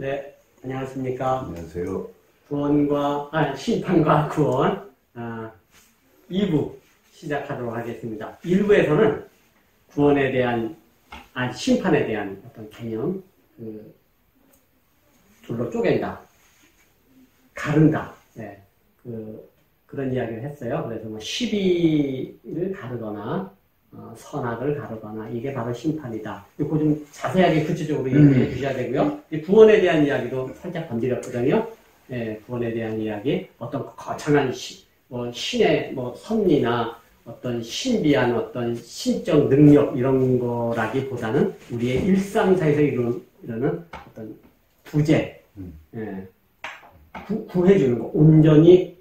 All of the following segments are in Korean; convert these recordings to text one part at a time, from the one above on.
네, 안녕하십니까. 안녕하세요. 심판과 구원 2부 시작하도록 하겠습니다. 1부에서는 구원에 대한, 심판에 대한 어떤 개념, 둘로 쪼갠다, 가른다, 네, 그런 이야기를 했어요. 그래서 뭐 시비를 가르거나, 선악을 가르거나, 이게 바로 심판이다. 이거 좀 자세하게 구체적으로 얘기해 주셔야 되고요. 이 구원에 대한 이야기도 살짝 건드렸거든요. 예, 구원에 대한 이야기, 어떤 거창한 신의 섭리나 어떤 신비한 어떤 신적 능력 이런 거라기보다는 우리의 일상사에서 이루는 어떤 구제, 예, 구해주는 거, 온전히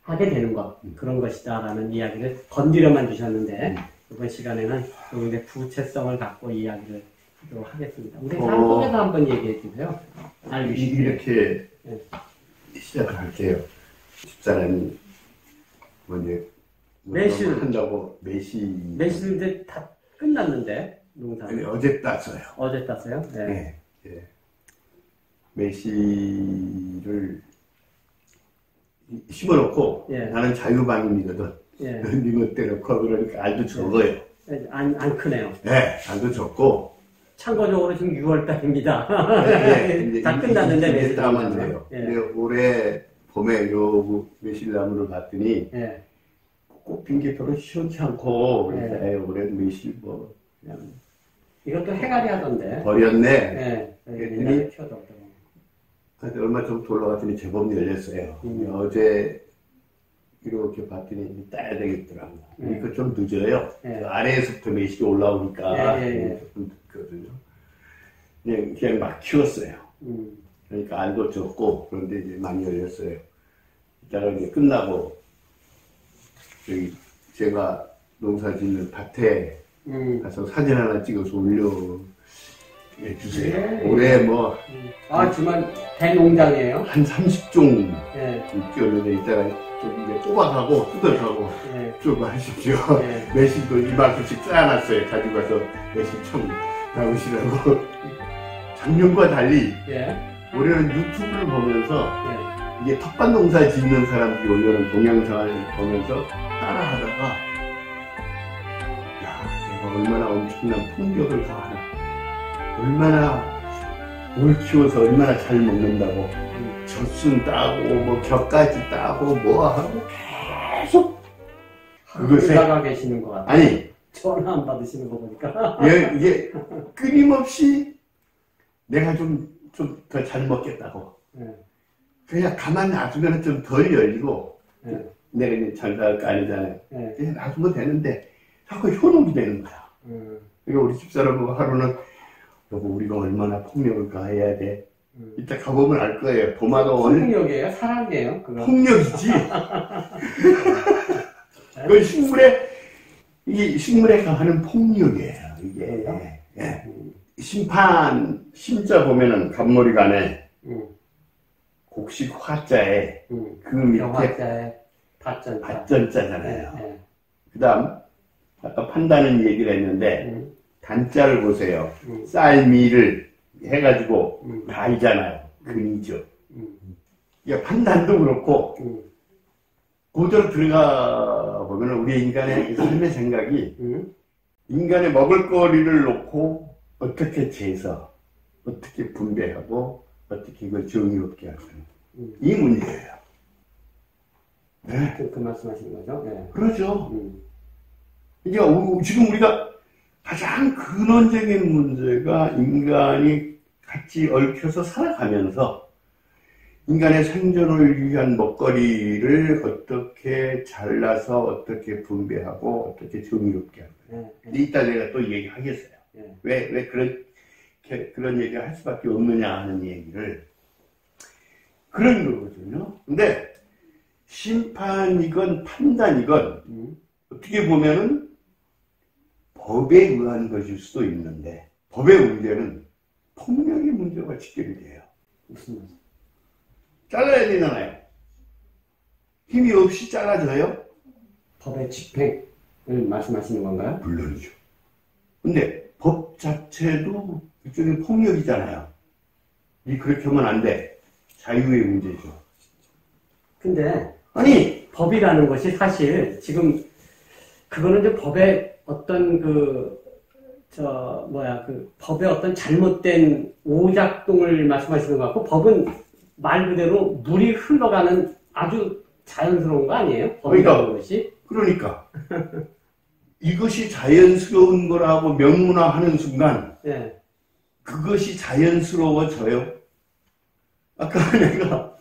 하게 되는 것, 그런 것이다라는 이야기를 건드려만 주셨는데, 이번 시간에는 좀 구체성을 갖고 이야기를 하도록 하겠습니다. 우리 삶 속에서 한번 얘기해 주세요. 이렇게 네. 시작을 할게요. 집사람이 먼저 매실 한다고 매실 이제 다 끝났는데 농사는 어제 땄어요. 어제 땄어요? 네. 네. 네. 매실을 심어놓고 예. 나는 자유방임이거든. 예. 네 멋대로 커 그러니까 알도 적어요. 안 크네요. 네, 알도 적고. 참고적으로 지금 6월달입니다. 네, 다 끝났는데 매실 따면 돼요. 예. 근데 올해 봄에 요 매실나무를 봤더니 예. 꽃핀 게 별로 시원치 않고 그래서 예. 올해 매실 그냥 이것도 해갈이 하던데. 버렸네. 예. 그랬더니 얼마 좀 돌아갔더니 제법 열렸어요. 어제 이렇게 봤더니 따야 되겠더라고. 이거 좀 늦어요. 그 아래에서부터 매실이 올라오니까 조금 늦거든요. 그냥 막 키웠어요. 그러니까 알도 적고 그런데 이제 많이 열렸어요. 이따가 이제 끝나고 저기 제가 농사 짓는 밭에 가서 사진 하나 찍어서 올려주세요. 올해 주말 대농장이에요? 한 30종 예. 끼웠는데 이따가 좀 이제 뽑아가고 뜯어가고 좀 하십시오. 매실도 이만큼씩 쌓아놨어요. 가지고 가서 매실 청 나오시라고. 작년과 달리 올해는 유튜브를 보면서 이게 텃밭 농사 짓는 사람들이 올려놓은 동영상을 보면서 따라하다가 야, 내가 얼마나 엄청난 폭력을 가하나, 얼마나 뭘 키워서 얼마나 잘 먹는다고 젖순 따고 격까지 따고 하고 계속 그것에 나가 계시는 것 같아요. 아니 전화 안 받으시는 거 보니까 이게 끊임없이 내가 좀 더 잘 먹겠다고 그냥 가만히 놔두면 좀 덜 열리고 내가 이제 장사할 거 아니잖아요. 그냥 놔두면 되는데 자꾸 현혹이 되는 거야. 그러니까 우리 집사람하고 하루는 여보 우리가 얼마나 폭력을 가해야 돼. 이따 가보면 알 거예요. 도마가 폭력이에요? 사랑이에요? 그건? 폭력이지. 그 식물에 가하는 폭력이에요. 이게 심자 보면은 갑머리간에 곡식 화자에 그 밑에 밭전자잖아요. 그 다음 아까 판다는 얘기를 했는데 단자를 보세요. 쌀미를 해가지고 다이잖아요. 근이죠. 판단도 그렇고 그대로 들어가 보면 우리 인간의 삶의 생각이 인간의 먹을거리를 놓고 어떻게 재서 어떻게 분배하고 어떻게 이걸 정의롭게 할 거냐 이 문제예요. 그 말씀하시는 거죠? 그렇죠. 이제 지금 우리가 가장 근원적인 문제가 인간이 같이 얽혀서 살아가면서 인간의 생존을 위한 먹거리를 어떻게 잘라서 어떻게 분배하고 어떻게 정의롭게 할 거예요. 이따 내가 또 얘기하겠어요. 왜 그런 얘기를 할 수밖에 없느냐 하는 얘기를 그런 거거든요. 근데 심판이건 판단이건 어떻게 보면은 법에 의한 것일 수도 있는데 법의 문제는 폭력의 문제가 직결이 돼요. 무슨 말씀? 잘라야 되잖아요. 힘이 없이 잘라져요? 법의 집행을 말씀하시는 건가요? 그렇게 하면 안 돼. 자유의 문제죠. 근데 아니 법이라는 것이 사실 지금 그거는 이제 법의 어떤 법의 어떤 잘못된 오작동을 말씀하시는 것 같고, 법은 말 그대로 물이 흘러가는 아주 자연스러운 거 아니에요? 법이라는 것이? 그러니까. 이것이 자연스러운 거라고 명문화하는 순간, 네. 그것이 자연스러워져요. 아까 내가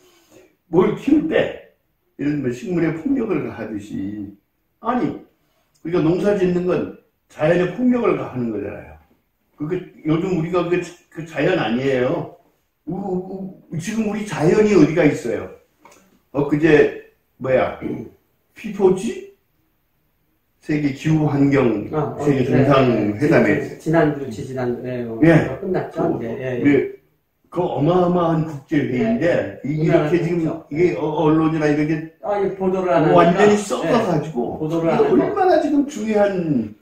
뭘 키울 때, 예를 들면 식물에 폭력을 가하듯이, 아니, 우리가 농사 짓는 건 자연에 폭력을 가하는 거잖아요. 그게 요즘 우리가 그 자연 아니에요. 지금 우리 자연이 어디가 있어요? 그제 피포지? 세계 기후환경 세계 정상회담에 지난주 끝났죠. 그 어마어마한 국제회의인데 이렇게 지금 이게 언론이나 이런 게 보도를 안 완전히 썩어가지고 보도를 이게 얼마나 지금 중요한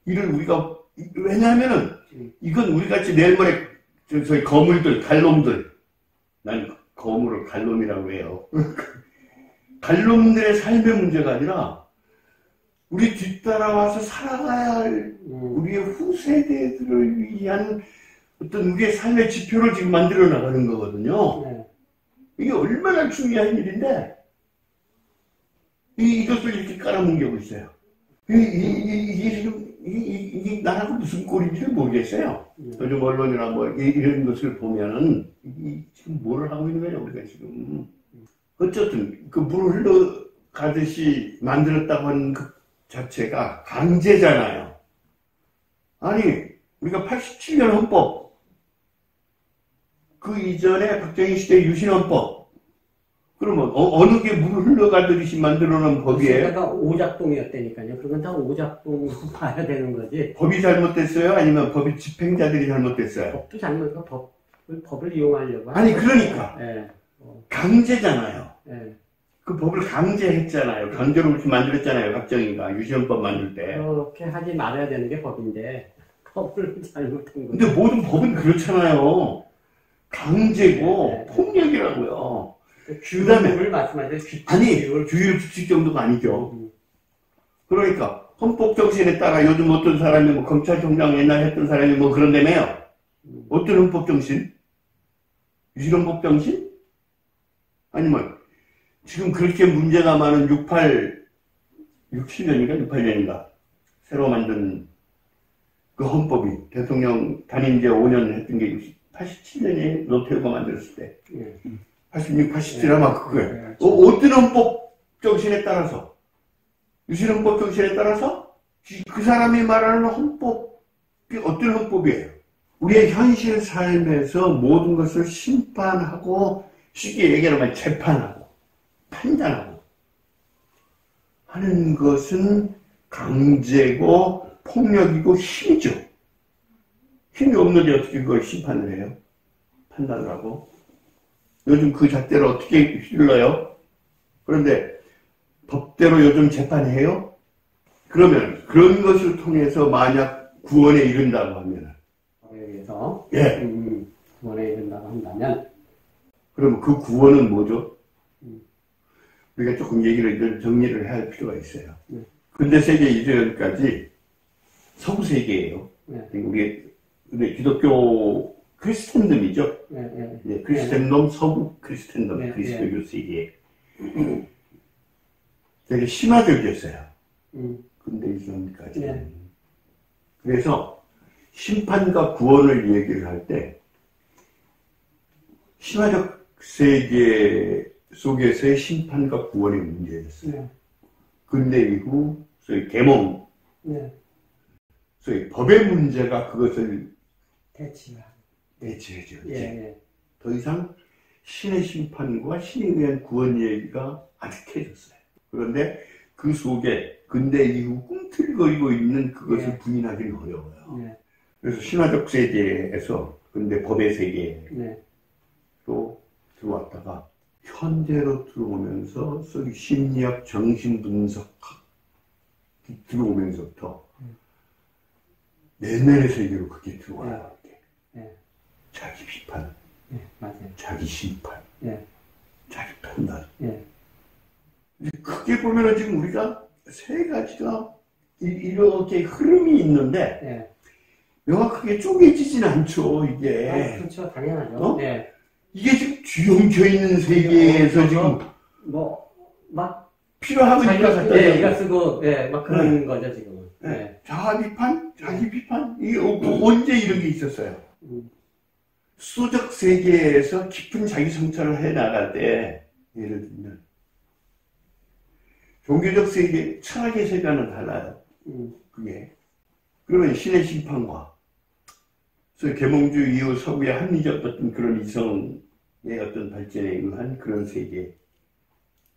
일을 우리가, 왜냐하면은 이건 우리같이 내일 모레 저희 거물들, 갈놈들, 난 거물을 갈놈이라고 해요. 갈놈들의 삶의 문제가 아니라 우리 뒤따라와서 살아가야 할 우리의 후세대들을 위한 어떤 우리의 삶의 지표를 지금 만들어 나가는 거거든요. 이게 얼마나 중요한 일인데 이것을 이렇게 깔아뭉개고 있어요. 이게 지금 이게 나라가 무슨 꼴인지를 모르겠어요. 요즘 언론이나 이런 것을 보면은 지금 뭐를 하고 있는 거냐 우리가 지금. 어쨌든 그 물을 흘러가듯이 만들었다고 하는 그 자체가 강제잖아요. 아니 우리가 87년 헌법, 그 이전에 박정희 시대 유신헌법, 그러면 어느 게 물을 흘러가듯이 만들어놓은 법이에요? 그러니까 오작동이었다니까요. 그건 다 오작동으로 봐야 되는 거지. 법이 잘못됐어요? 아니면 법의 집행자들이 잘못됐어요? 법도 잘못해서 법을 이용하려고. 아니 그러니까 네. 강제잖아요. 네. 그 법을 강제했잖아요. 강제로 그렇게 만들었잖아요. 박정희가 유신헌법 만들 때. 그렇게 하지 말아야 되는 게 법인데 법을 잘못한 거죠. 근데 모든 법은 그렇잖아요. 강제고 폭력이라고요. 규율을 말씀하세요. 규율 규칙 정도가 아니죠. 그러니까 헌법 정신에 따라 요즘 어떤 사람이 검찰총장 옛날 했던 사람이 그런다며요. 어떤 헌법 정신? 유신헌법 정신? 아니면 지금 그렇게 문제가 많은 67년인가 68년인가 새로 만든 그 헌법이 대통령 단임제 5년 했던 게 87년에 노태우가 만들었을 때 86, 87 아마 그거예요. 어떤 헌법 정신에 따라서, 유신헌법 정신에 따라서 그 사람이 말하는 헌법이 어떤 헌법이에요? 우리의 현실 삶에서 모든 것을 심판하고, 쉽게 얘기하면 재판하고 판단하고 하는 것은 강제고 폭력이고 힘이죠. 힘이 없는데 어떻게 그걸 심판을 해요? 판단을 하고. 요즘 그 잣대를 어떻게 휘둘러요? 그런데 법대로 요즘 재판해요? 그러면 그런 것을 통해서 만약 구원에 이른다고 하면 의해서 구원에 이른다고 한다면 그러면 그 구원은 뭐죠? 우리가 조금 얘기를 정리를 해야 할 필요가 있어요. 근대 세계 이전까지 서구 세계예요. 우리 기독교 크리스텐덤이죠. 크리스텐덤, 서구 크리스텐덤, 그리스도교 세계. 되게 심화적이었어요. 근대 이전까지. 그래서 심판과 구원을 얘기를 할 때 심화적 세계 속에서의 심판과 구원의 문제였어요. 근대 이후 소위 계몽, 소위 법의 문제가 그것을 대체해죠. 더 이상 신의 심판과 신에 의한 구원 얘기가 아득해졌어요. 그런데 그 속에 근대 이후 꿈틀거리고 있는 그것을 부인하기는 어려워요. 그래서 신화적 세계에서 근대 법의 세계로 들어왔다가 현대로 들어오면서 소위 심리학 정신분석학 들어오면서부터 내면의 세계로 그게 들어와요. 자기 비판, 예, 맞아요. 자기 심판, 예, 자기 판단. 예, 크게 보면은 지금 우리가 세 가지가 이렇게 흐름이 있는데 예. 명확하게 쪼개지진 않죠, 이게. 아, 그렇죠. 당연하죠. 어? 예. 이게 지금 뒤엉켜 있는 세계에서 지금 뭐, 막, 필요하면 이가 갖다 예, 대고. 이가 쓰고, 예, 막 그런 거죠, 지금은. 네. 예. 자아 비판, 자기 비판, 이게 언제 이런 게 있었어요? 수적 세계에서 깊은 자기 성찰을 해 나갈 때, 예를 들면, 종교적 세계, 철학의 세계와는 달라요. 그게. 그러면 신의 심판과, 그래서 계몽주의 이후 서구의 합리적 어떤 그런 이성의 어떤 발전에 의한 그런 세계.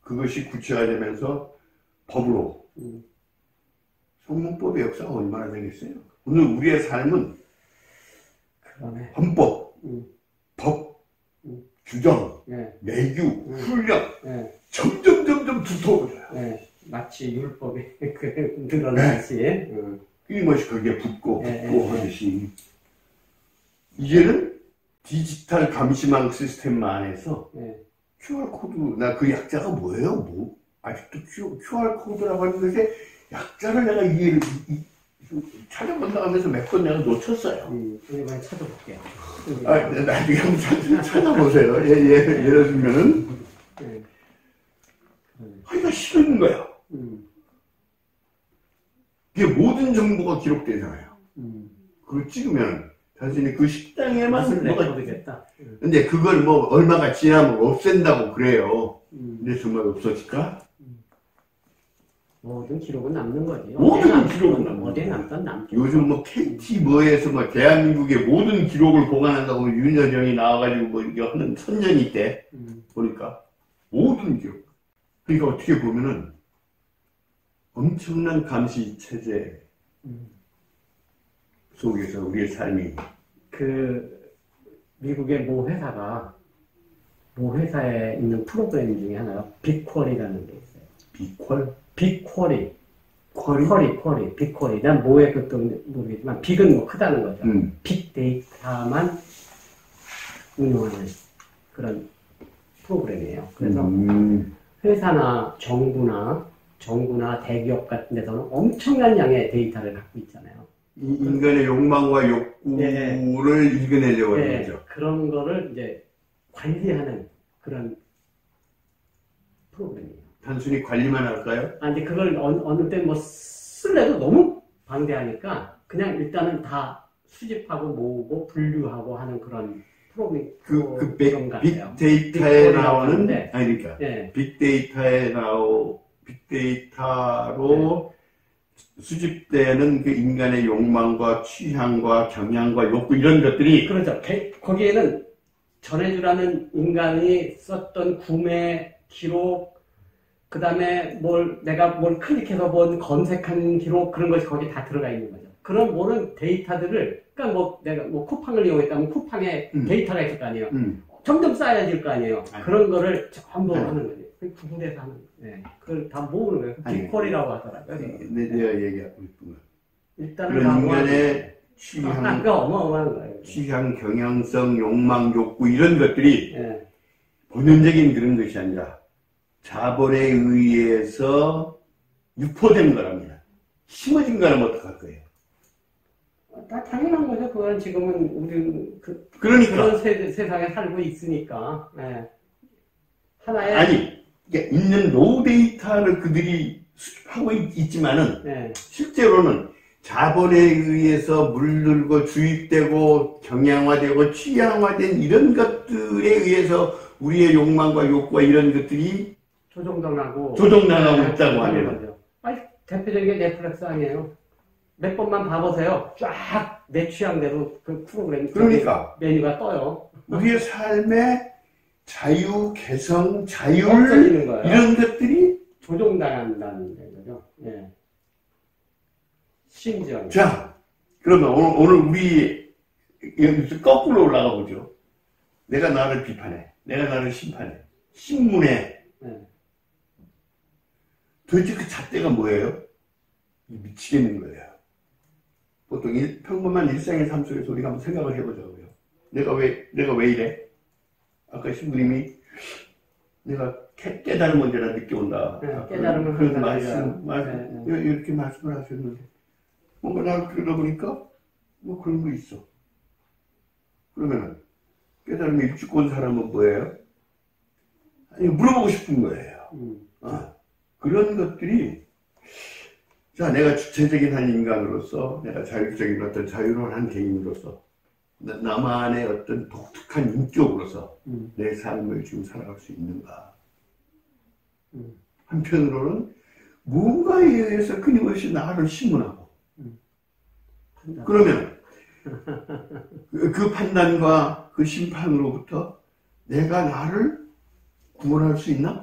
그것이 구체화되면서 법으로, 성문법의 역사가 얼마나 되겠어요? 오늘 우리의 삶은 그러네. 헌법, 법, 규정, 예, 내규, 훈련, 예, 점점 두터워져요. 예. 마치 율법이 늘어나듯이. 끊임없이 거기에 붙고 예, 하듯이. 이제는 디지털 감시망 시스템 안에서 예. QR코드, 나 그 약자가 뭐예요? 아직도 QR코드라고 하는 것에 약자를 내가 이해를, 찾아본다 하면서 몇 번 내가 놓쳤어요. 이번에 찾아볼게요. 나중에 한번 찾아보세요. 예를 들면은, 예. 하기가 싫은 거예요. 이게 모든 정보가 기록되잖아요. 그걸 찍으면, 단순히 그 식당에만 무슨 뭐가 레코드겠다. 근데 그걸 뭐 얼마가 지나면 없앤다고 그래요. 근데 정말 없어질까? 모든 기록은 남는 거지. 모든 기록은 남는 어디에 거야. 남든 남죠. 요즘 뭐 KT 뭐에서 뭐 대한민국의 모든 기록을 보관한다고 윤여정이 나와가지고 뭐 이게 하는 선전이 있대. 보니까 모든 기록. 그러니까 어떻게 보면은 엄청난 감시 체제 속에서 우리의 삶이 미국의 모 회사에 있는 프로그램 중에 하나가 빅쿼리라는 게 있어요. 빅쿼리. 빅쿼리. 난 뭐에 그것도 모르겠지만, 빅은 뭐 크다는 거죠. 빅데이터만 운영하는 그런 프로그램이에요. 그래서 회사나 정부나 대기업 같은 데서는 엄청난 양의 데이터를 갖고 있잖아요. 인간의 욕망과 욕구를 읽어내려고 하는 거죠. 그런 거를 이제 관리하는 그런 프로그램이에요. 단순히 관리만 할까요? 근데 그걸 어느 때 뭐 쓸래도 너무 방대하니까 그냥 일단은 다 수집하고 모으고 분류하고 하는 그런 프로그램. 빅데이터에 나오는, 그러니까, 예. 빅데이터로 수집되는 그 인간의 욕망과 취향과 경향과 욕구 이런 것들이. 그렇죠. 거기에는 전해주라는 인간이 썼던 구매 기록, 그 다음에 내가 뭘 클릭해서 검색한 기록, 그런 것이 거기에 다 들어가 있는 거죠. 그런 모든 데이터들을, 그러니까 내가 쿠팡을 이용했다면 쿠팡에 데이터가 있을 거 아니에요. 점점 쌓여질 거 아니에요. 그런 거를 전부 하는 거죠. 구분해서 하는 거예요. 그걸 다 모으는 거예요. 빅쿼리라고 하더라고요. 내가 얘기하고 있구나. 일단은 그런 인간의 취향, 어마어마한 거예요. 취향, 경향성, 욕망, 욕구 이런 것들이 예. 본연적인 그런 것이 아니라 자본에 의해서 유포된 거랍니다. 심어진 거라면 어떡할 거예요? 다 당연한 거죠. 그건 지금은 우리 그러니까. 그런 세상에 살고 있으니까. 예. 하나의. 아니, 있는 로우 데이터를 그들이 수집하고 있지만은, 예. 실제로는 자본에 의해서 물들고 주입되고 경향화되고 취향화된 이런 것들에 의해서 우리의 욕망과 욕구와 이런 것들이 조정당하고 있다고 하는 거죠. 대표적인 게 넷플릭스 아니에요. 몇 번만 봐보세요. 쫙 내 취향대로 그 프로그램 그러니까 메뉴가 떠요. 우리의 삶의 자유, 개성, 자율 거예요. 이런 것들이 조종당한다는 거죠. 예. 심지어. 자, 그러면 오늘 우리 여기서 거꾸로 올라가 보죠. 내가 나를 비판해. 내가 나를 심판해. 신문에. 도대체 그 잣대가 뭐예요? 미치겠는 거예요. 보통 평범한 일상의 삶 속에서 우리가 한번 생각을 해보자고요. 내가 왜 이래? 아까 신부님이 내가 깨달음 언제나 늦게 온다. 깨달음을 그런 말씀, 이렇게 말씀을 하셨는데, 뭔가 나를 들어보니까, 뭐 그런 거 있어. 그러면은, 깨달음이 일찍 온 사람은 뭐예요? 아니, 물어보고 싶은 거예요. 그런 것들이, 자, 내가 주체적인 한 인간으로서, 내가 자율적인 어떤 자유로운 한 개인으로서, 나만의 어떤 독특한 인격으로서 내 삶을 지금 살아갈 수 있는가. 한편으로는 무언가에 의해서 끊임없이 나를 심문하고 그러면 그 판단과 그 심판으로부터 내가 나를 구원할 수 있나?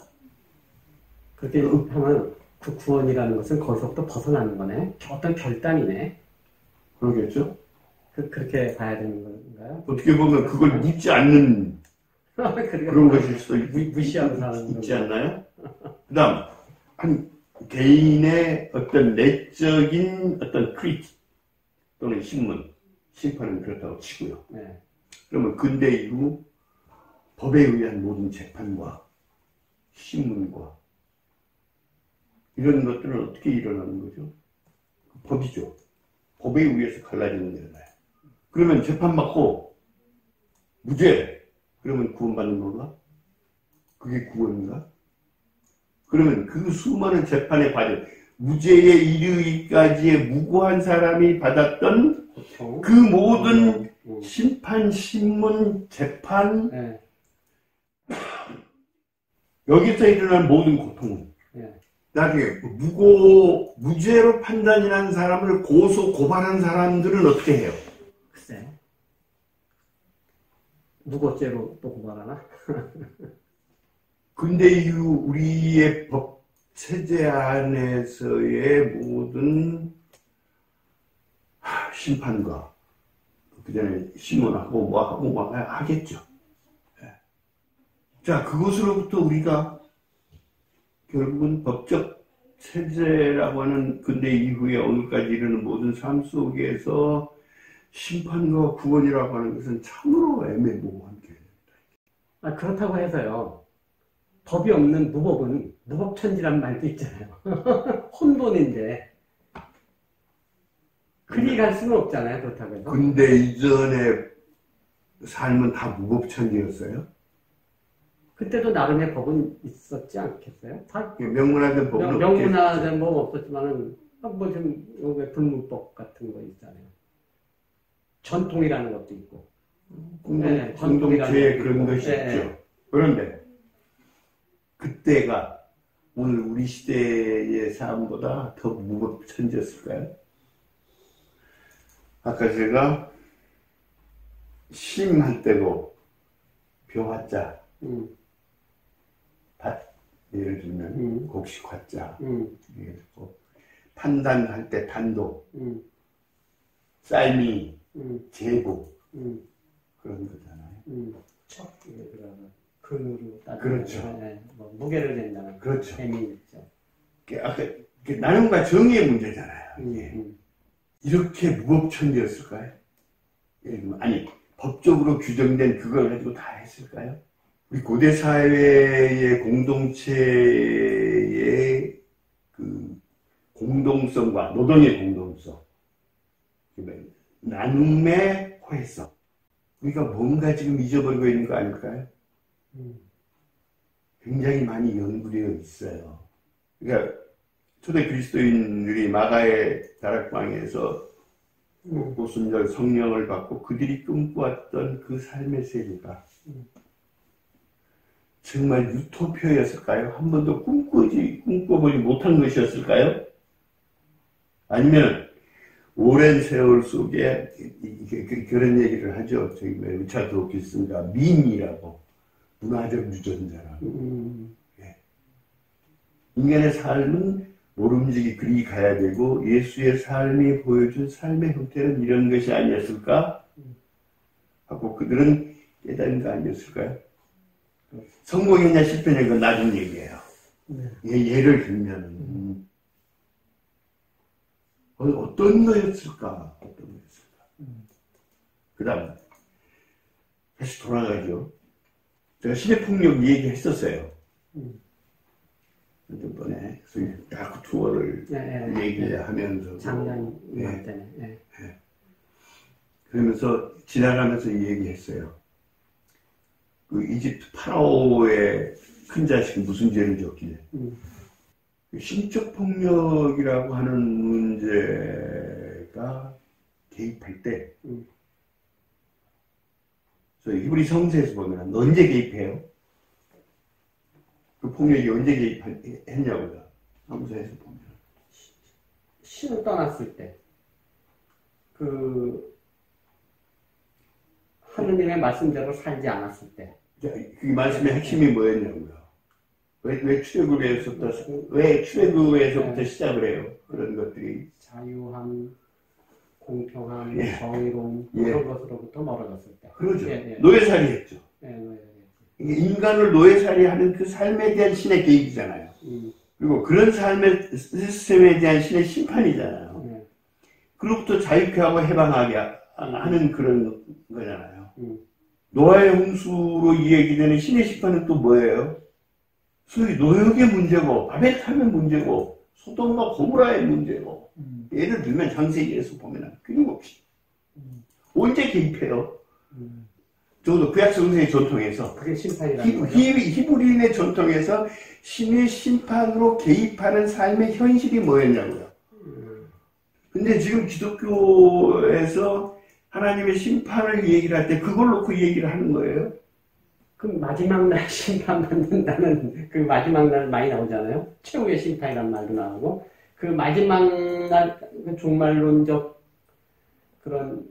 그렇게 하면 그 구원이라는 것은 거기서부터 벗어나는 거네. 어떤 결단이네. 그러겠죠? 그렇게 봐야 되는 건가요? 어떻게 보면 그걸 묻지 않는 그런 것일 수도 무시하는 사람 있지 않나요? 그 다음, 한 개인의 어떤 내적인 어떤 크리틱 또는 심판은 그렇다고 치고요. 네. 그러면 근대 이후 법에 의한 모든 재판과 신문과 이런 것들은 어떻게 일어나는 거죠? 법이죠. 법에 의해서 갈라지는 일이나요. 그러면 재판받고 무죄 그러면 구원받는 건가? 그게 구원인가? 그러면 그 수많은 재판의 과정 무죄에 이르기까지의 무고한 사람이 받았던 고통. 그 모든 심판, 신문, 재판 네. 여기서 일어난 모든 고통은 네. 나중에 무죄로 판단이 난 사람을 고발한 사람들은 어떻게 해요? 글쎄. 무고죄로 또 고발하나? 근데 이후 우리의 법 체제 안에서의 모든 심판과 그 전에 신문하고 뭐하고 뭐 하겠죠. 자, 그것으로부터 우리가 결국은 법적 체제라고 하는 근대 이후에 오늘까지 이르는 모든 삶 속에서 심판과 구원이라고 하는 것은 참으로 애매모호한 개념입니다. 그렇다고 해서요. 법이 없는 무법은 무법천지란 말도 있잖아요. 혼돈인데 그리 갈 수는 없잖아요. 그렇다고 해서. 근데 이전의 삶은 다 무법천지였어요? 그때도 나름의 법은 있었지 않겠어요? 다 명문화된 법은 명문화된 법은 없었지만은 뭐 좀 여기 불문법 같은 거 있잖아요. 전통이라는 것도 있고. 공동체에 그런 것이 있죠. 그런데 그때가 오늘 우리 시대의 삶보다 더 무법천지였을까요? 아까 제가 심할 때도 벼화자 예를 들면 곡식 화자 판단할 때 단독 쌀미 제보 그런 거잖아요. 근으로 따지면 그렇죠. 뭐 무게를 낸다는 그렇죠. 의미겠죠. 아까 나눔과 정의의 문제잖아요. 이렇게 무법천지였을까요? 아니 법적으로 규정된 그걸 가지고 다 했을까요? 우리 고대 사회의 공동체의 그 공동성과 노동의 공동성, 나눔의 호혜성, 우리가 뭔가 지금 잊어버리고 있는 거 아닐까요? 굉장히 많이 연구되어 있어요. 그러니까 초대 그리스도인들이 마가의 다락방에서 오순절 성령을 받고 그들이 꿈꾸었던 그 삶의 세계가 정말 유토피아였을까요? 한 번도 꿈꿔보지 못한 것이었을까요? 아니면 오랜 세월 속에 그런 얘기를 하죠. 저기 리차드 도키슨가 밈이라고 문화적 유전자라고. 인간의 삶은 모름지기 그리 가야 되고 예수의 삶이 보여준 삶의 형태는 이런 것이 아니었을까? 하고 그들은 깨달은 거 아니었을까요? 성공이냐 실패냐 이건 나중 얘기예요. 예를 들면 어떤 거였을까? 그 다음 다시 돌아가죠. 제가 시대폭력 얘기했었어요. 이번에 그래서 야구 투어를 얘기하면서 작년 때문에 그러면서 지나가면서 얘기했어요. 그 이집트 파라오의 큰 자식이 무슨 죄를 졌길래 신적 폭력이라고 하는 문제가 개입할 때 저희 히브리 성서에서 보면 언제 개입해요? 그 폭력이 언제 개입했냐고요. 성서에서 보면 신을 떠났을 때 그 하느님의 말씀대로 살지 않았을 때 그 말씀의 핵심이 뭐였냐고요. 왜 출애굽에서부터 시작을 해요? 그런 것들이 자유함, 공평함, 정의로움 그런 것으로부터 멀어졌을 때. 그러죠. 노예살이 했죠. 인간을 노예살이 하는 그 삶에 대한 신의 계획이잖아요. 그리고 그런 삶의 시스템에 대한 신의 심판이잖아요. 그로부터 자유케 하고 해방하게 하는 그런 거잖아요. 노아의 홍수로 얘기되는 신의 심판은 또 뭐예요? 소위 노역의 문제고 바벨탑의 문제고 소돔과 고모라의 문제고 예를 들면 창세기에서 보면 끊임없이 언제 개입해요? 적어도 구약 성서의 전통에서 그게 심판이라는 거죠. 히브리인의 전통에서 신의 심판으로 개입하는 삶의 현실이 뭐였냐고요. 근데 지금 기독교에서 하나님의 심판을 얘기를 할 때 그걸 놓고 얘기를 하는 거예요. 그 마지막 날 심판받는다는 그 마지막 날 많이 나오잖아요. 최후의 심판이란 말도 나오고 그 마지막 날 그 종말론적 그런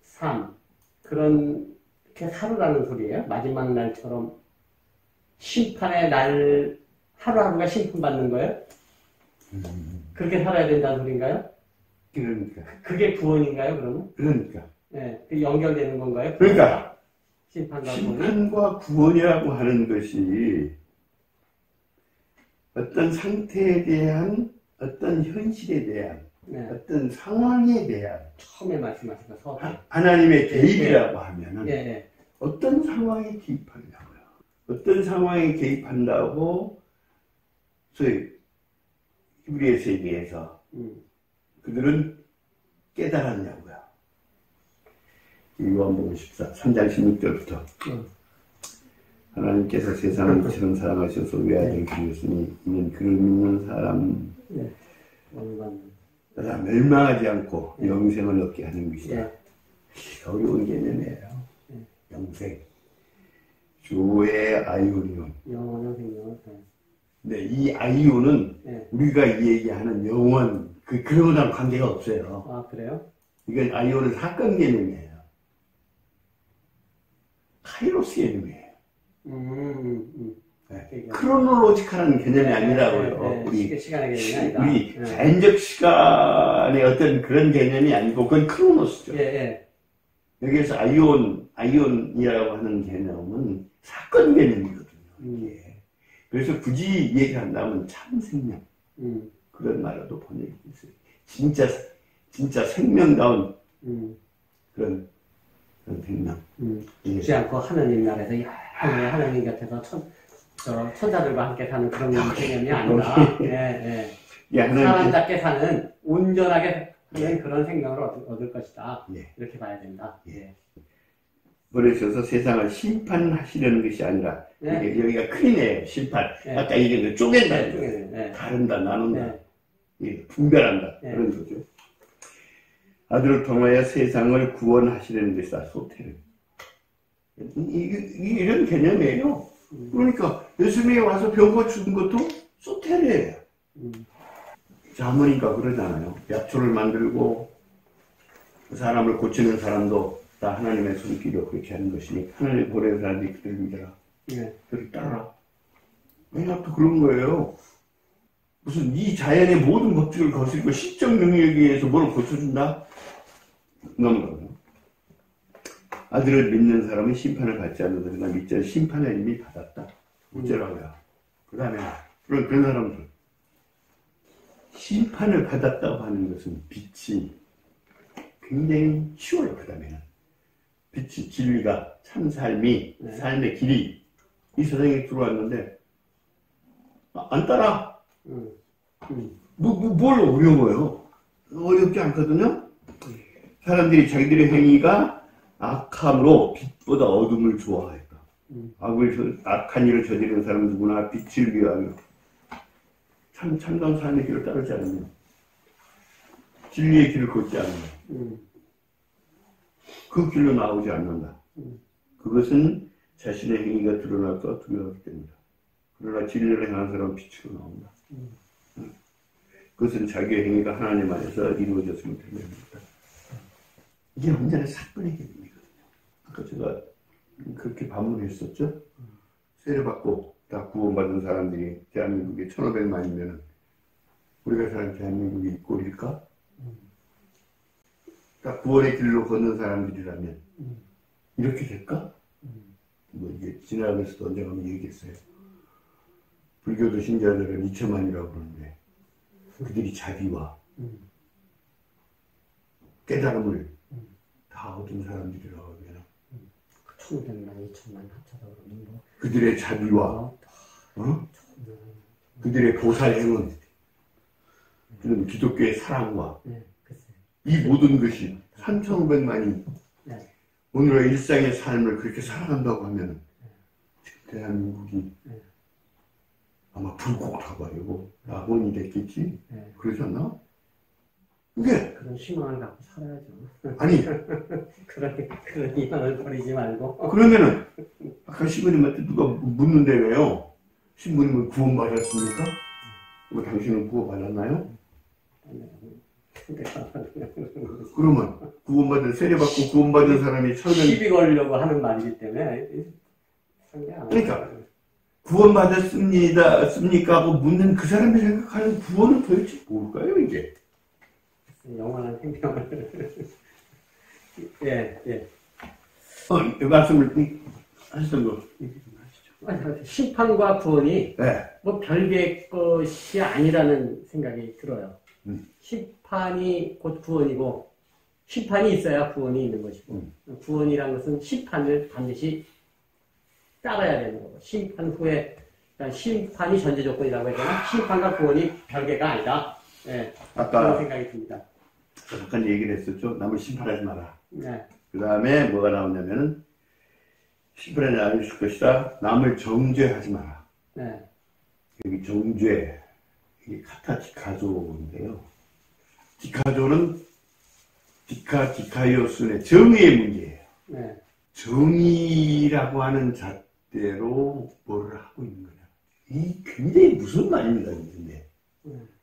삶 그렇게 살으라는 소리예요. 마지막 날처럼 심판의 날 하루하루가 심판받는 거예요? 그렇게 살아야 된다는 소리인가요? 그러니까. 그게 구원인가요, 그러면? 그러니까. 네, 그 연결되는 건가요? 그러니까. 심판과 구원이라고 하는 것이 어떤 상태에 대한 어떤 현실에 대한 어떤 상황에 대한 처음에 말씀하신 거 하나님의 개입이라고 하면은 어떤 상황에 개입하냐고요. 어떤 상황에 개입한다고 소위 히브리의 세계에서 그들은 깨달았냐고요. 요한복음 3장 16절부터 하나님께서 세상을 이처럼 사랑하셔서 외아들을 주셨으니 이는 그를 믿는 사람 멸망하지 않고 영생을 얻게 하는 것이다. 어려운 개념이에요. 영생. 주의 아이오니온. 영원한 생명을. 네, 이 아이오는 우리가 얘기하는 영원 그런 거랑 관계가 없어요. 아, 그래요? 이건 아이오는 사건 개념이에요. 카이로스 개념이에요. 크로놀로지컬한 개념이 아니라고요. 시간의 개념이 아니다. 우리 자연적 시간의 어떤 그런 개념이 아니고 그건 크로노스죠. 여기에서 아이온이라고 하는 개념은 사건 개념이거든요. 그래서 굳이 얘기한다면 참생명 그런 말로도 번역이 있어요. 진짜 생명다운 그런 생명. 죽지 않고 하느님 나라에서 하느님 곁에서 천사들과 함께 사는 그런 개념이 아니라 사람답게 사는 온전하게 사는 그런 생명을 얻을 것이다. 이렇게 봐야 된다. 그러셔서 세상을 심판하시려는 것이 아니라 여기가 큰이네요. 심판. 아까 얘기한 쪼갠다. 가른다, 나눈다. 분별한다. 그런 거죠. 아들을 통하여 세상을 구원하시려는 것이다. 소태를. 이런 개념이에요. 그러니까 예수님이 와서 병 고치는 것도 소태래예요. 자모니까 그러잖아요. 약초를 만들고 사람을 고치는 사람도 다 하나님의 손길로 그렇게 하는 것이니 하나님 보내는 사람들이 그들을 믿어라. 그들을 따라라. 왜냐면 또 그런 거예요. 무슨 이 자연의 모든 법칙을 거스르고 시적 능력에 의해서 뭘 고쳐준다? 너무너무. 아들을 믿는 사람은 심판을 받지 않는다. 믿자 심판을 이미 받았다. 어쩌라고요. 그 다음에 그런 사람들. 심판을 받았다고 하는 것은 빛이 굉장히 쉬워요. 그 다음에는. 빛이, 진리가, 참 삶이, 네. 삶의 길이 이 세상에 들어왔는데 안 따라. 뭘 어려워요? 어렵지 않거든요. 사람들이 자기들의 행위가 악함으로 빛보다 어둠을 좋아했다. 악한 일을 저지르는 사람 누구나 빛을 위하여 참다운 삶의 길을 따르지 않으면, 진리의 길을 걷지 않으면 그 길로 나오지 않는다. 그것은 자신의 행위가 드러날까 두려워하기 때문이다. 그러나 진리를 행하는 사람은 빛으로 나온다. 그것은 자기의 행위가 하나님 안에서 이루어졌으면 됩니다. 이게 언제나 사건의 개념이거든요. 아까 제가 그렇게 반문했었죠. 세례받고 다 구원받은 사람들이 대한민국에 1,500만이면 우리가 사는 대한민국이 이 꼴일까? 다 구원의 길로 걷는 사람들이라면 이렇게 될까? 뭐 이게 지나가면서도 언젠가 한번 얘기했어요. 불교도 신자들은 2천만이라고 그러는데 그들이 자비와 깨달음을 다 얻은 사람들이라고 하면 1,500만, 2천만 합쳐서 그러면 뭐 그들의 자비와 그들의 보살행은 그런 기독교의 사랑과 이 모든 것이 3,500만이 오늘의 일상의 삶을 그렇게 살아간다고 하면 대한민국이 아마 불국토가 낙원이 됐겠지? 그러지 않나? 이게 그런 희망을 갖고 살아야죠. 아니 그런 희망을 버리지 말고. 그러면은 아까 신부님한테 누가 묻는데 왜요? 신부님은 구원받았습니까? 뭐 당신은 구원받았나요? 그러면 구원받은 세례받고 구원받은 사람이 시비 걸려고 하는 말이기 때문에 그러니까 구원받았습니까? 하고 묻는 그 사람이 생각하는 구원은 도대체 뭘까요, 이게? 영원한 생명을. 예. 말씀을 하시던 거 얘기 좀 하시죠. 심판과 구원이 네. 뭐 별개의 것이 아니라는 생각이 들어요. 심판이 곧 구원이고, 심판이 있어야 구원이 있는 것이고, 구원이라는 것은 심판을 반드시 따라야 되는 거고, 심판 후에, 그러니까 심판이 전제 조건이라고 해야 되나? 심판과 구원이 별개가 아니다. 네, 아까 그런 생각이 듭니다. 잠깐 얘기를 했었죠. 남을 심판하지 마라. 네. 그 다음에 뭐가 나오냐면은 심판하지 않을 것이다. 남을 정죄하지 마라. 네. 여기 정죄, 이게 카타디카조인데요. 디카조는 디카이오스의 정의의 문제예요. 네. 정의라고 하는 잣대로 뭐를 하고 있는 거냐. 이 굉장히 무슨 말입니다. 근데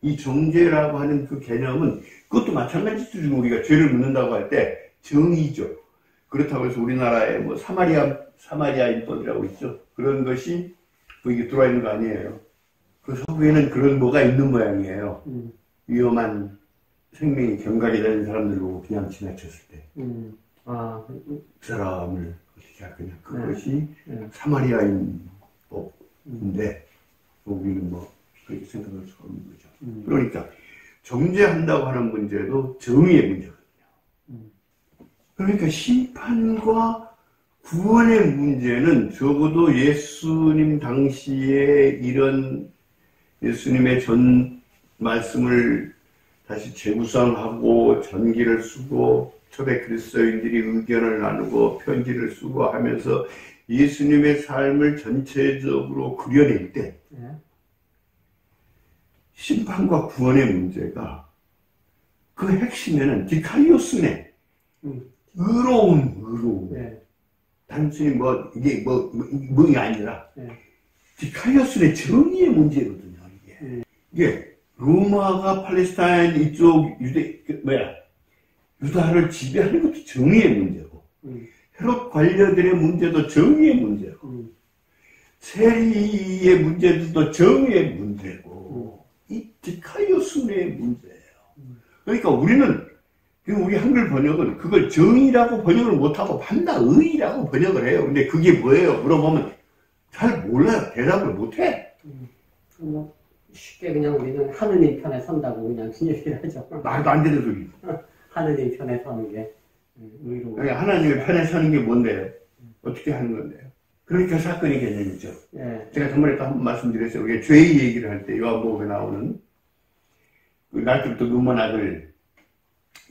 이 정죄라고 하는 그 개념은 그것도 마찬가지죠. 지금 우리가 죄를 묻는다고 할 때 정의죠. 그렇다고 해서 우리나라에 뭐 사마리아 인법이라고 있죠. 그런 것이 거기 들어와 있는 거 아니에요. 그 서구에는 그런 뭐가 있는 모양이에요. 위험한 생명이 경각이 되는 사람들 보고 그냥 지나쳤을 때. 그 사람을 어떻게 할 거냐. 그것이 사마리아인 법인데, 우리는 뭐, 그렇게 생각할 수가 없는 거죠. 그러니까, 정죄한다고 하는 문제도 정의의 문제거든요. 그러니까 심판과 구원의 문제는 적어도 예수님 당시에 이런 예수님의 전 말씀을 다시 재구성하고 전기를 쓰고 초대 그리스도인들이 의견을 나누고 편지를 쓰고 하면서 예수님의 삶을 전체적으로 그려낼 때 심판과 구원의 문제가 그 핵심에는 디카이오스네 의로움 단순히 이게 뭐가 아니라 디카이오스의 정의의 문제거든요. 이게 로마가 팔레스타인 이쪽 유다를 지배하는 것도 정의의 문제고, 헤롯 관료들의 문제도 정의의 문제고, 세리의 문제도 정의의 문제고, 이 디카이오스의 문제예요. 그러니까 우리 한글 번역은 그걸 정의라고 번역을 못하고 반다의라고 번역을 해요. 근데 그게 뭐예요? 물어보면 잘 몰라요. 대답을 못해. 쉽게 그냥 우리는 하느님 편에 선다고 그냥 얘기를 하죠. 말도 안 되는 소리. 하느님 편에 서는 게. 의로. 그러니까 하나님의 편에 서는 게 뭔데요? 어떻게 하는 건데요? 그러니까 사건의 개념이죠. 예. 제가 저번에 또 한 번 말씀드렸어요. 우리가 죄의 얘기를 할 때 요한복음에 나오는 그 날때부터 눈먼 아들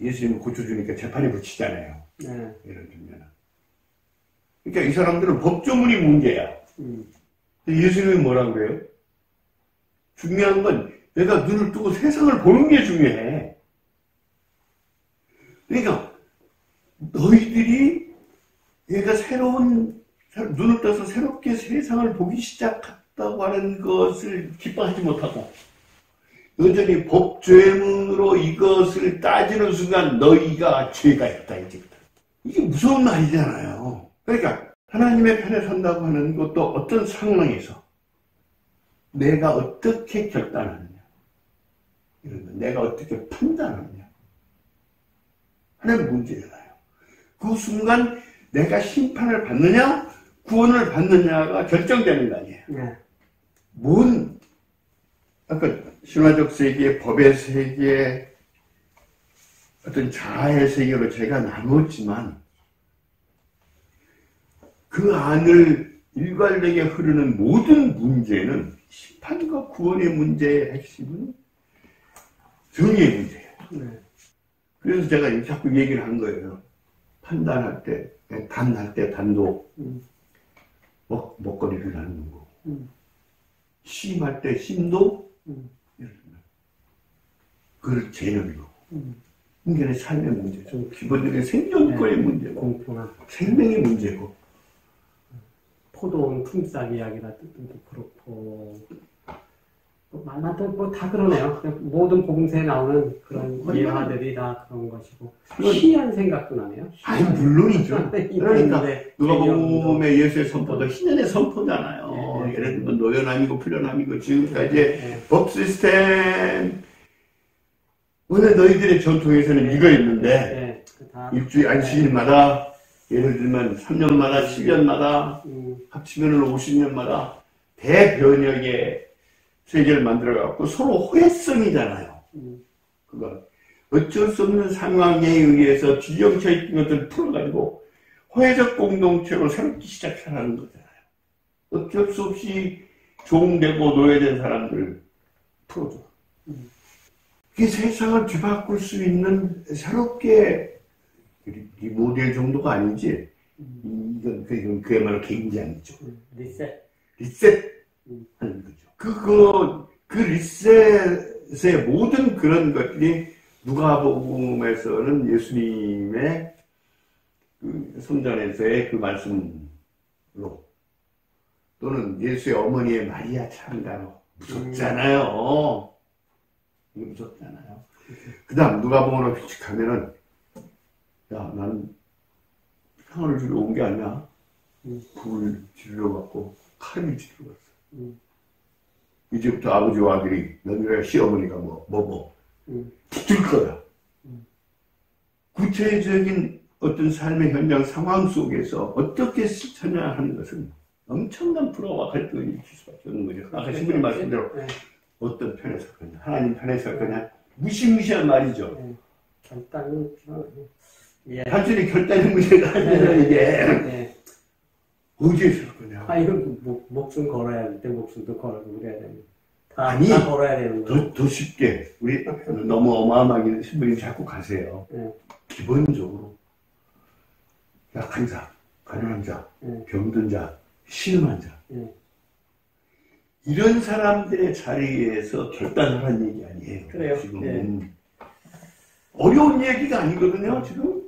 예수님을 고쳐주니까 재판에 붙이잖아요. 예. 예를 들면. 그러니까 이 사람들은 법조문이 문제야. 예수님이 뭐라고 그래요? 중요한 건 내가 눈을 뜨고 세상을 보는 게 중요해. 그러니까 너희들이 얘가 눈을 떠서 새롭게 세상을 보기 시작했다고 하는 것을 기뻐하지 못하고 여전히 법죄문으로 이것을 따지는 순간 너희가 죄가 있다 이제부터. 이게 무서운 말이잖아요. 그러니까 하나님의 편에 선다고 하는 것도 어떤 상황에서 내가 어떻게 결단하느냐, 이런 거, 내가 어떻게 판단하느냐 하는 문제잖아요. 그 순간 내가 심판을 받느냐 구원을 받느냐가 결정되는 거 아니에요. 네. 아까 신화적 세계, 법의 세계, 어떤 자아의 세계로 제가 나누었지만 그 안을 일관되게 흐르는 모든 문제는 심판과 구원의 문제의 핵심은 정의의 문제예요. 네. 그래서 제가 자꾸 얘기를 한 거예요. 판단할 때, 단할 때 단도 먹거리를 나누는 거고 심할 때 심도 그걸 개념이고 인간의 삶의 문제죠. 기본적인 생존권의 문제고 공평한 생명의 문제고 포도원 품삯 이야기라도 그렇고 뭐 다 그러네요. 모든 복음서에 나오는 그런 예화들이 다 그런 것이고 희한 생각도 나네요. 아니 물론이죠. 그러니까 누가복음의 예수의 선포도 희년의 선포잖아요. 예를 들면 노연함이고 풀연함이고 지금까지 법 시스템 오늘 너희들의 전통에서는 이거 있는데 일주일 안식일마다 예를 들면 3년마다 10년마다 합치면 50년마다 대변혁의 세계를 만들어갖고 서로 호혜성이잖아요. 그건 어쩔 수 없는 상황에 의해서 뒤엉켜 있던 것들을 풀어가지고 호혜적 공동체로 새롭게 시작하는 거잖아요. 어쩔 수 없이 종되고 노예된 사람들을 풀어줘. 이게 세상을 뒤바꿀 수 있는 새롭게 리모델 정도가 아니지. 이건 그야말로 굉장히죠. 리셋 하는 거죠. 그 리셋의 모든 그런 것들이 누가복음에서는 예수님의 그 성전에서의 그 말씀으로 또는 예수의 어머니의 마리아 참가로 무섭잖아요. 이게 무섭잖아요. 그 다음 누가복음으로 비축하면은 야 나는 평화를 주러 온 게 아니야. 불을 지르러 갔고 칼을 지르러 갔어. 이제부터 아버지와 아들이 너희가 시어머니가 붙을 거야. 구체적인 어떤 삶의 현장 상황 속에서 어떻게 실천해야 하는 것은 엄청난 불화와 갈등을 일으킬 수밖에 없는 거죠. 아까 신부님 말씀대로 어떤 편에 설 거냐, 하나님 편에 설 거냐, 무시무시한 말이죠. 결단이 단순히 결단의 문제가 아니라 이게 어디에 설 거냐. 이건 목숨 걸어야 할 때 목숨도 걸고 그래야 되는. 다 걸어야 되는 거예요. 더 쉽게 우리 너무 어마어마하게 신부님 자꾸 가세요. 기본적으로 약한 자, 가난한 자, 병든 자, 신음한 자 이런 사람들의 자리에서 결단하라는 얘기 아니에요. 그래요. 지금 어려운 얘기가 아니거든요. 지금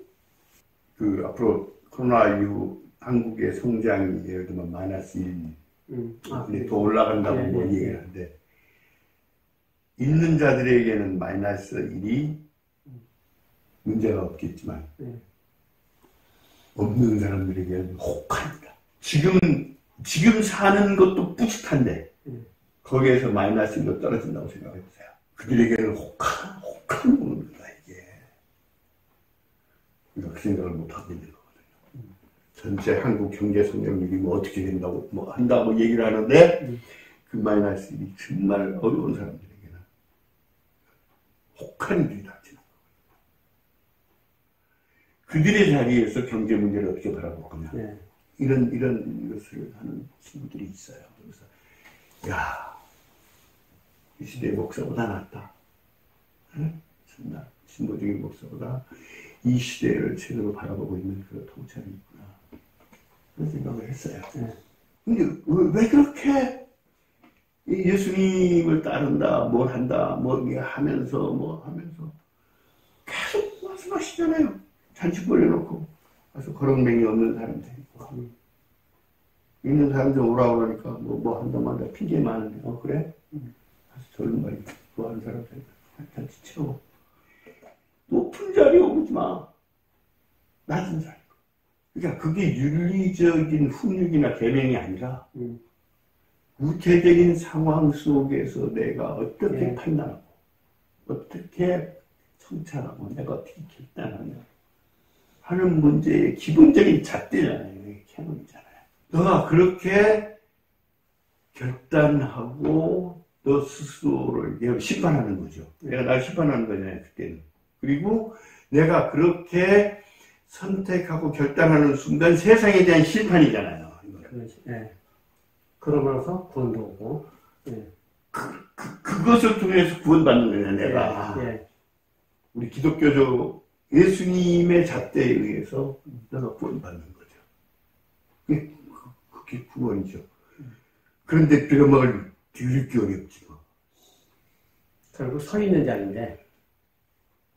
그 앞으로 코로나 이후 한국의 성장이 예를 들면 마이너스 1 더 올라간다고 얘기를 하는데 있는 자들에게는 마이너스 1이 문제가 없겠지만 없는 사람들에게는 혹합니다. 지금 사는 것도 뿌듯한데 거기에서 마이너스 1로 떨어진다고 생각해보세요. 그들에게는 혹한 겁니다. 이게 우리가 그 생각을 못하고 있는 거거든요. 전체 한국 경제 성장률이 어떻게 된다고 한다고 얘기를 하는데 그 마이너스 1이 정말 어려운 사람들에게는 혹한 일이 닥치는 거예요. 그들의 자리에서 경제 문제를 어떻게 바라볼 거냐. 네. 이런 것을 하는 친구들이 있어요. 그래서, 야, 이 시대의 목사보다 낫다. 응? 참나, 진보적인 목사보다 이 시대를 제대로 바라보고 있는 그 통찰이 있구나. 그런 생각을 했어요. 네. 근데 왜 그렇게 예수님을 따른다, 뭘 한다, 뭐 하면서 계속 말씀하시잖아요. 잔치 벌려놓고 가서 거렁뱅이 없는 사람들 있고 있는 사람들 오라고 그러니까 뭐 한다만 한다 핑계 많은데 그래? 가서 젊은 말이 좋아하는 사람들 잔치 채워. 높은 자리 오지 마. 낮은 자리. 그러니까 그게 윤리적인 훈육이나 계명이 아니라 구체적인 상황 속에서 내가 어떻게 판단하고 어떻게 청찰하고 내가 어떻게 결단하냐 하는 문제의 기본적인 잣대잖아요. 캐논이잖아요. 너가 그렇게 결단하고 너 스스로를 심판하는 거죠. 내가 날 심판하는 거잖아요. 그때는. 그리고 내가 그렇게 선택하고 결단하는 순간 세상에 대한 심판이잖아요. 네. 그러면서 구원도 오고. 네. 그것을 통해서 구원받는 거냐, 내가. 네. 우리 기독교적 예수님의 잣대에 의해서 내가 구원받는 거죠. 그게 구원이죠. 그런데 들어먹을 뒤집기 어렵지 뭐. 결국 서 있는 자리인데.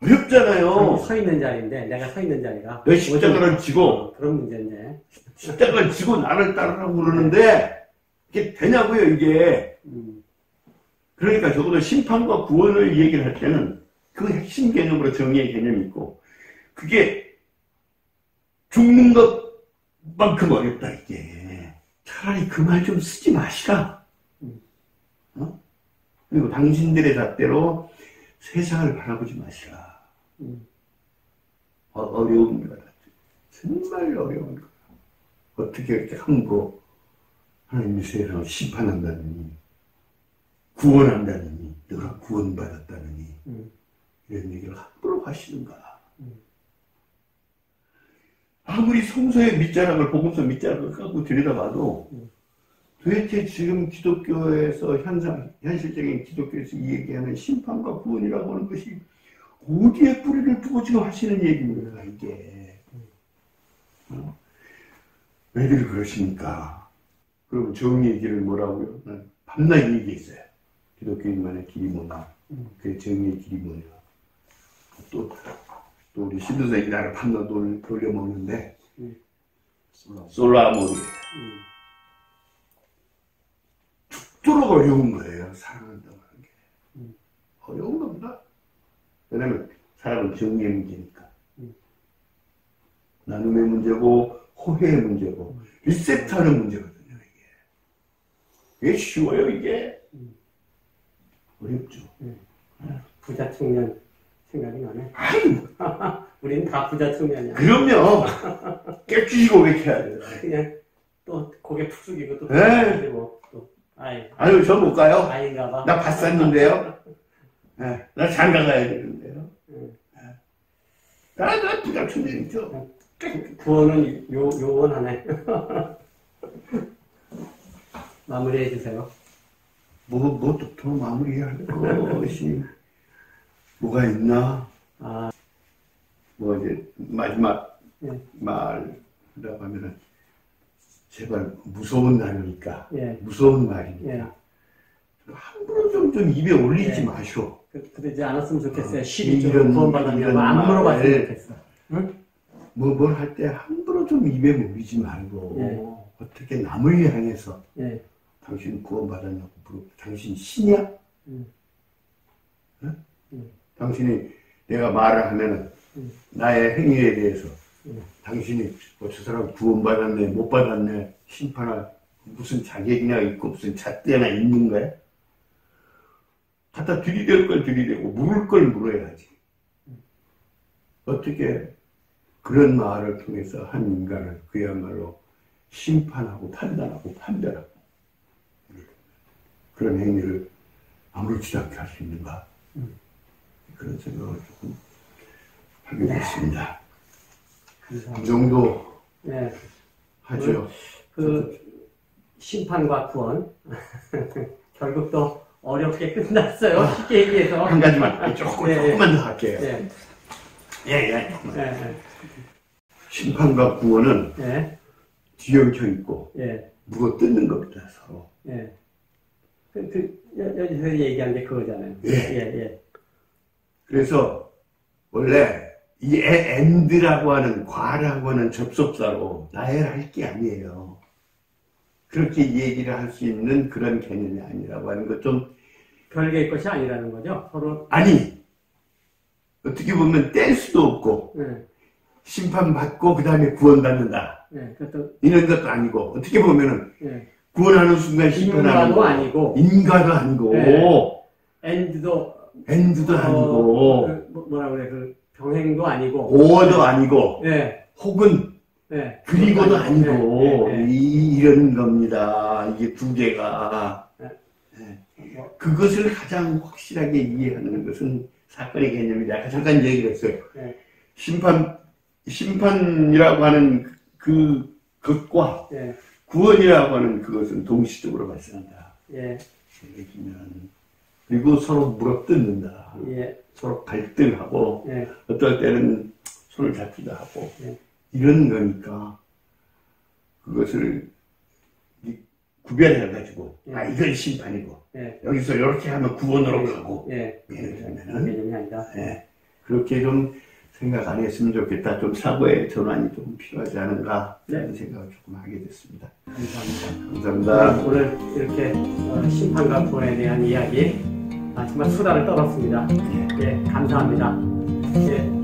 어렵잖아요. 서 있는 자리인데, 내가 서 있는 자리가. 내 십자가를 지고. 그런 문제인데. 십자가를 지고 나를 따르라고 그러는데, 이게 되냐고요, 이게. 그러니까 적어도 심판과 구원을 얘기를 할 때는 그 핵심 개념으로 정의의 개념이 있고, 그게 죽는 것만큼 어렵다, 이게. 차라리 그 말 좀 쓰지 마시라. 그리고 당신들의 잣대로 세상을 바라보지 마시라. 어려운 거다. 정말 어려운 거다. 어떻게 이렇게 함부로 하나님이 세상을 심판한다느니, 구원한다느니, 너가 구원받았다느니, 이런 얘기를 함부로 하시는가. 아무리 성서의 밑자락을, 복음서 밑자락을 갖고 들여다봐도 도대체 지금 기독교에서 현실적인 기독교에서 얘기하는 심판과 구원이라고 하는 것이 어디에 뿌리를 두고 지금 하시는 얘기입니까, 이게. 왜들 그러십니까? 그럼 정의의 길을 뭐라고요? 밤낮 얘기했어요. 기독교인만의 길이 뭐냐? 그 정의의 길이 뭐냐? 또 우리 신도사님이 나를 밤낮 돌려먹는데, 솔라모리에요. 죽도록 어려운 거예요, 사랑한다고 하는 게. 어려운 겁니다. 왜냐면 사람은 정의의 문제니까. 나눔의 문제고, 호혜의 문제고, 리셋하는 문제거든요, 이게. 이게 쉬워요, 이게? 어렵죠. 부자 청년 생각이 나네. 아유. 우리는 다 부자 청년이야. 그럼요. 깨끗이고 고백해야 돼요. 그냥 또 고개 푹 숙이고 또. 아유, 저 못 가요. 아닌가 봐. 나 밭 샀는데요. 네, 나 장가 가야 되는데요. 나 부자 청년이죠. 구원은 요원하네. 마무리해 주세요. 또 마무리할 것이 뭐가 있나? 이제 마지막 말 하려고 하면은 제발 무서운 날이니까 무서운 말이니까 함부로 좀 입에 올리지 마시오. 그러지 않았으면 좋겠어요. 12조 구원받았냐고 안 물어봤으면 좋겠어. 응? 뭘 할 때 함부로 좀 입에 올리지 말고 어떻게 남을 향해서 당신 구원받았냐고 물어. 당신 신이야? 당신이 내가 말을 하면은 나의 행위에 대해서 당신이 저 사람 구원받았네 못 받았네 심판할 무슨 자격이나 있고 무슨 잣대나 있는 거야? 갖다 들이댈 걸 들이대고 물을 걸 물어야지. 어떻게 그런 말을 통해서 한 인간을 그야말로 심판하고 판단하고 판별하고 그런 행위를 아무렇지도 않게 할 수 있는가? 그런 생각을 조금 하게 됐습니다. 그 정도 네. 하죠. 그 심판과 구원 결국 또 어렵게 끝났어요. 쉽게 얘기해서. 한 가지만 조금만 더 할게요. 예. 심판과 구원은 뒤엉켜 있고 물어 뜯는 겁니다. 서로. 여기서 얘기한 게 그거잖아요. 그래서 원래 이 엔드라고 하는 과라고 하는 접속사로 나열할 게 아니에요. 그렇게 얘기를 할 수 있는 그런 개념이 아니라고 하는 것 좀 별개의 것이 아니라는 거죠. 서로 아니 어떻게 보면 뗄 수도 없고 심판받고 그 다음에 구원받는다 이런 것도 아니고 어떻게 보면은 구원하는 순간 심판하는 인가도 아니고 인가도 아니고 엔드도 아니고 뭐라 그래 그 병행도 아니고 오어도 아니고 혹은 그리고도 아니고 이런 겁니다. 이게 두 개가 그것을 가장 확실하게 이해하는 것은 사건의 개념이다. 아까 잠깐 얘기를 했어요. 심판이라고 하는 그것과 구원이라고 하는 그것은 동시적으로 발생한다. 그리고 서로 물어뜯는다. 서로 갈등하고 어떨 때는 손을 잡기도 하고 이런 거니까 그것을 구별해가지고 이건 심판이고 여기서 이렇게 하면 구원으로 가고 개념이 아니다. 그렇게 좀 생각 안 했으면 좋겠다. 좀 사고의 전환이 좀 필요하지 않은가 그런 생각을 조금 하게 됐습니다. 감사합니다. 오늘 이렇게 심판과 구원에 대한 이야기 정말 수다를 떨었습니다. 감사합니다.